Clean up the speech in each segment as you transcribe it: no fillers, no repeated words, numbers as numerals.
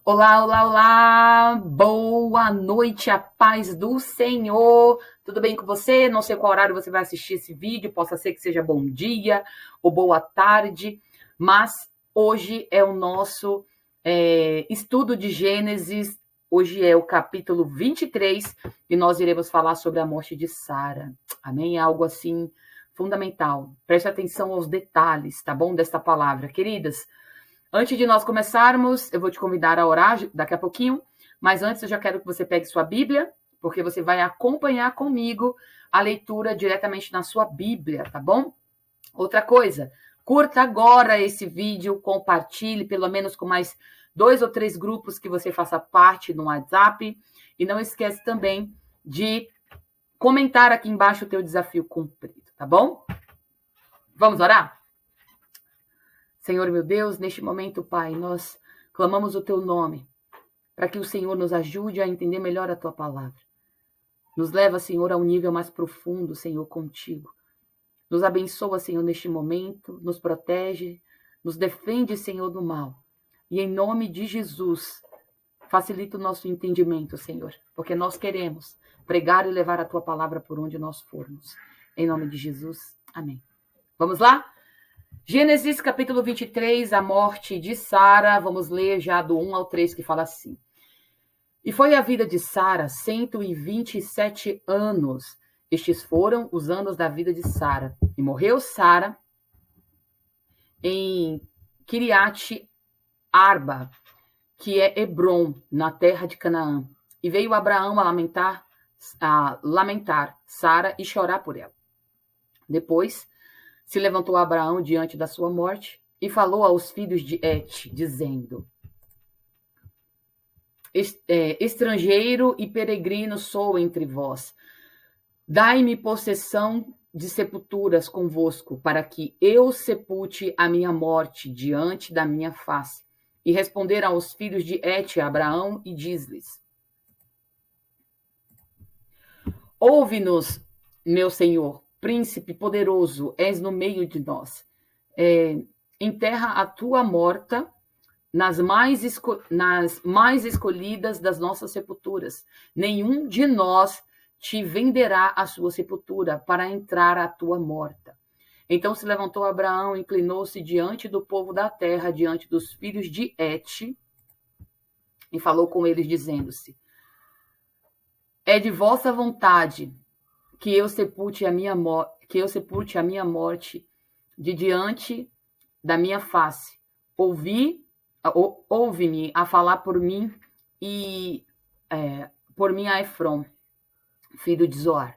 Olá, olá, olá! Boa noite, a paz do Senhor! Tudo bem com você? Não sei qual horário você vai assistir esse vídeo, possa ser que seja bom dia ou boa tarde, mas hoje é o nosso estudo de Gênesis. Hoje é o capítulo 23 e nós iremos falar sobre a morte de Sara. Amém? É algo assim fundamental. Preste atenção aos detalhes, tá bom? Desta palavra. Queridas, antes de nós começarmos, eu vou te convidar a orar daqui a pouquinho, mas antes eu já quero que você pegue sua Bíblia, porque você vai acompanhar comigo a leitura diretamente na sua Bíblia, tá bom? Outra coisa, curta agora esse vídeo, compartilhe pelo menos com mais 2 ou 3 grupos que você faça parte no WhatsApp, e não esquece também de comentar aqui embaixo o teu desafio cumprido, tá bom? Vamos orar? Senhor, meu Deus, neste momento, Pai, nós clamamos o Teu nome, para que o Senhor nos ajude a entender melhor a Tua palavra. Nos leva, Senhor, a um nível mais profundo, Senhor, contigo. Nos abençoa, Senhor, neste momento, nos protege, nos defende, Senhor, do mal. E em nome de Jesus, facilita o nosso entendimento, Senhor, porque nós queremos pregar e levar a Tua palavra por onde nós formos. Em nome de Jesus, amém. Vamos lá? Gênesis capítulo 23, a morte de Sara. Vamos ler já do 1 ao 3, que fala assim. E foi a vida de Sara 127 anos. Estes foram os anos da vida de Sara. E morreu Sara em Kiriat Arba, que é Hebron, na terra de Canaã. E veio Abraão a lamentar Sara e chorar por ela. Depois se levantou Abraão diante da sua morte e falou aos filhos de Et, dizendo: estrangeiro e peregrino sou entre vós. Dai-me possessão de sepulturas convosco, para que eu sepulte a minha morte diante da minha face. E responderam aos filhos de Et a Abraão e diz-lhes: ouve-nos, meu senhor, príncipe poderoso, és no meio de nós. Enterra a tua morta nas mais escolhidas das nossas sepulturas. Nenhum de nós te venderá a sua sepultura para entrar a tua morta. Então se levantou Abraão, inclinou-se diante do povo da terra, diante dos filhos de Et, e falou com eles, dizendo-se: é de vossa vontade que eu sepulte a minha morte de diante da minha face. Ouve-me a falar por mim e por mim a Efron, filho de Zoar,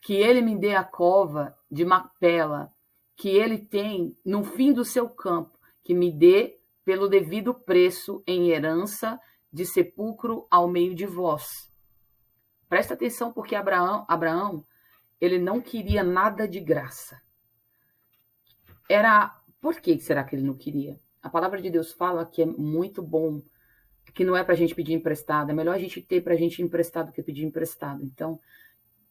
que ele me dê a cova de Macpela, que ele tem no fim do seu campo, que me dê pelo devido preço em herança de sepulcro ao meio de vós. Presta atenção, porque Abraão, ele não queria nada de graça. Por que será que ele não queria? A palavra de Deus fala que é muito bom, que não é para a gente pedir emprestado. É melhor a gente ter para a gente emprestado do que pedir emprestado. Então,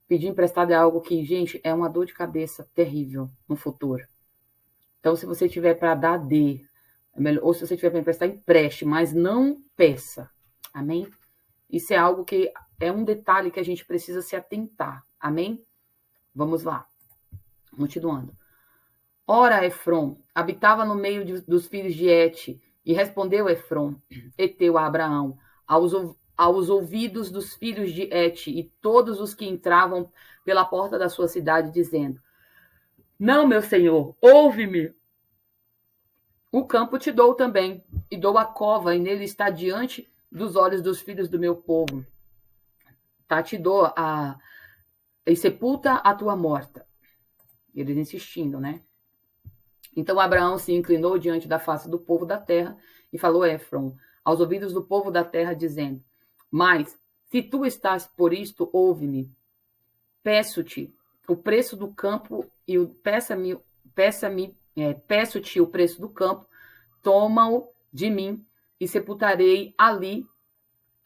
pedir emprestado é algo que, gente, é uma dor de cabeça terrível no futuro. Então, se você tiver para dar, dê. Ou se você tiver para emprestar, empreste, mas não peça. Amém? Isso é algo que é um detalhe que a gente precisa se atentar. Amém? Vamos lá. Continuando. Ora, Efron habitava no meio dos filhos de Et, e respondeu Efron, Eteu, a Abraão, aos ouvidos dos filhos de Et e todos os que entravam pela porta da sua cidade, dizendo: não, meu senhor, ouve-me. O campo te dou também, e dou a cova, e nele está diante dos olhos dos filhos do meu povo. Tá, te dou e sepulta a tua morta. Eles insistindo, né? Então Abraão se inclinou diante da face do povo da terra e falou a Efron, aos ouvidos do povo da terra, dizendo: mas, se tu estás por isto, ouve-me. Peço-te o preço do campo e peço-te o preço do campo, toma-o de mim e sepultarei ali,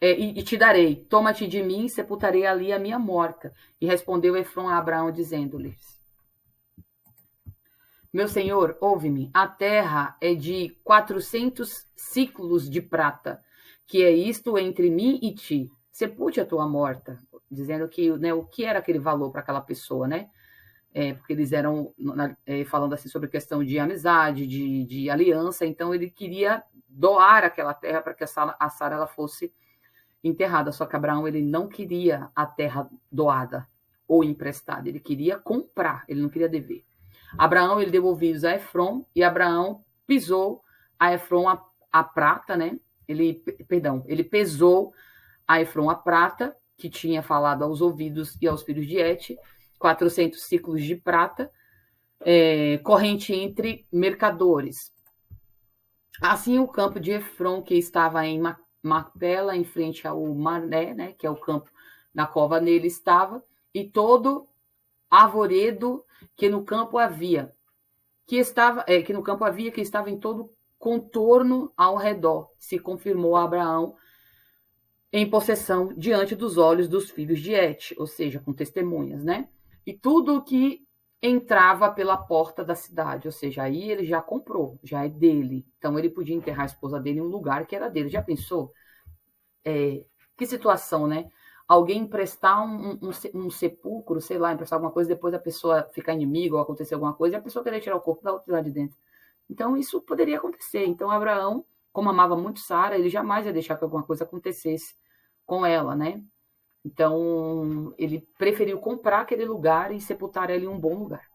e te darei. Toma-te de mim e sepultarei ali a minha morta. E respondeu Efron a Abraão, dizendo-lhes: meu senhor, ouve-me, a terra é de 400 ciclos de prata, que é isto entre mim e ti? Sepulte a tua morta. Dizendo que, né, o que era aquele valor para aquela pessoa, né? Porque eles eram falando assim sobre questão de amizade, de aliança, então ele queria doar aquela terra para que a Sara ela fosse enterrada. Só que Abraão ele não queria a terra doada ou emprestada, ele queria comprar, ele não queria dever. Abraão ele deu ouvidos a Efron e Abraão pisou a Efron a prata, né? Ele pesou a Efron a prata, que tinha falado aos ouvidos e aos filhos de Et, 400 ciclos de prata, corrente entre mercadores. Assim, o campo de Efron, que estava em Macpela, em frente ao Maré, né, que é o campo na cova nele estava, e todo arvoredo que no campo havia, que estava em todo contorno ao redor, se confirmou a Abraão em possessão diante dos olhos dos filhos de Et, ou seja, com testemunhas, né? E tudo o que entrava pela porta da cidade, ou seja, aí ele já comprou, já é dele. Então ele podia enterrar a esposa dele em um lugar que era dele. Já pensou? Que situação, né? Alguém emprestar um sepulcro, sei lá, emprestar alguma coisa, depois a pessoa ficar inimiga ou acontecer alguma coisa, e a pessoa querer tirar o corpo da outra lá de dentro. Então isso poderia acontecer. Então Abraão, como amava muito Sara, ele jamais ia deixar que alguma coisa acontecesse com ela, né? Então, ele preferiu comprar aquele lugar e sepultar ela em um bom lugar.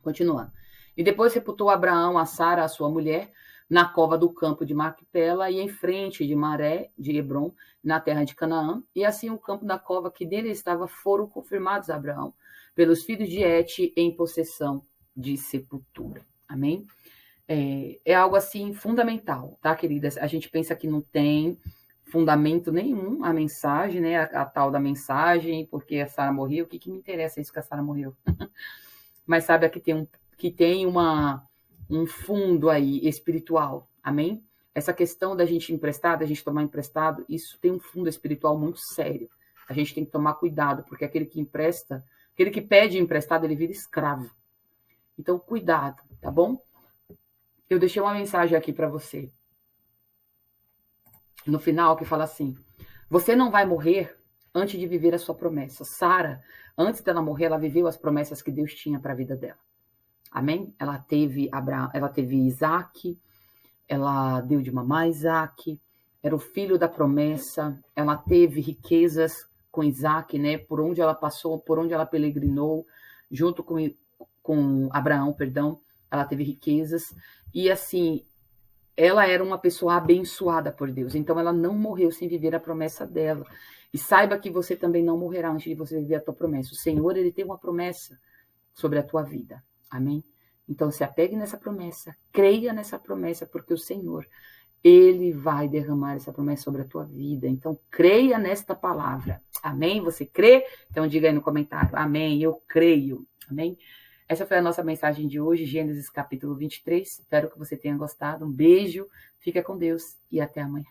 Continuando. E depois sepultou Abraão a Sara, a sua mulher, na cova do campo de Macpela e em frente de Maré, de Hebron, na terra de Canaã. E assim o campo da cova que dele estava foram confirmados a Abraão, pelos filhos de Et em possessão de sepultura. Amém? É algo assim fundamental, tá, queridas? A gente pensa que não tem fundamento nenhum a mensagem, né? A tal da mensagem, porque a Sara morreu. O que me interessa isso que a Sara morreu? Mas sabe aqui que tem um fundo aí espiritual, amém? Essa questão da gente emprestar, da gente tomar emprestado, isso tem um fundo espiritual muito sério. A gente tem que tomar cuidado, porque aquele que empresta, aquele que pede emprestado, ele vira escravo. Então, cuidado, tá bom? Eu deixei uma mensagem aqui para você. No final, que fala assim: você não vai morrer antes de viver a sua promessa. Sara, antes dela morrer, ela viveu as promessas que Deus tinha para a vida dela. Amém? Ela teve Isaac, ela deu de mamar Isaac, era o filho da promessa, ela teve riquezas com Isaac, né? Por onde ela passou, por onde ela peregrinou, junto com Abraão, perdão, ela teve riquezas. E assim, ela era uma pessoa abençoada por Deus, então ela não morreu sem viver a promessa dela. E saiba que você também não morrerá antes de você viver a tua promessa. O Senhor, ele tem uma promessa sobre a tua vida. Amém? Então se apegue nessa promessa, creia nessa promessa, porque o Senhor, ele vai derramar essa promessa sobre a tua vida. Então creia nesta palavra. Amém? Você crê? Então diga aí no comentário. Amém, eu creio. Amém? Essa foi a nossa mensagem de hoje, Gênesis capítulo 23. Espero que você tenha gostado. Um beijo, fica com Deus e até amanhã.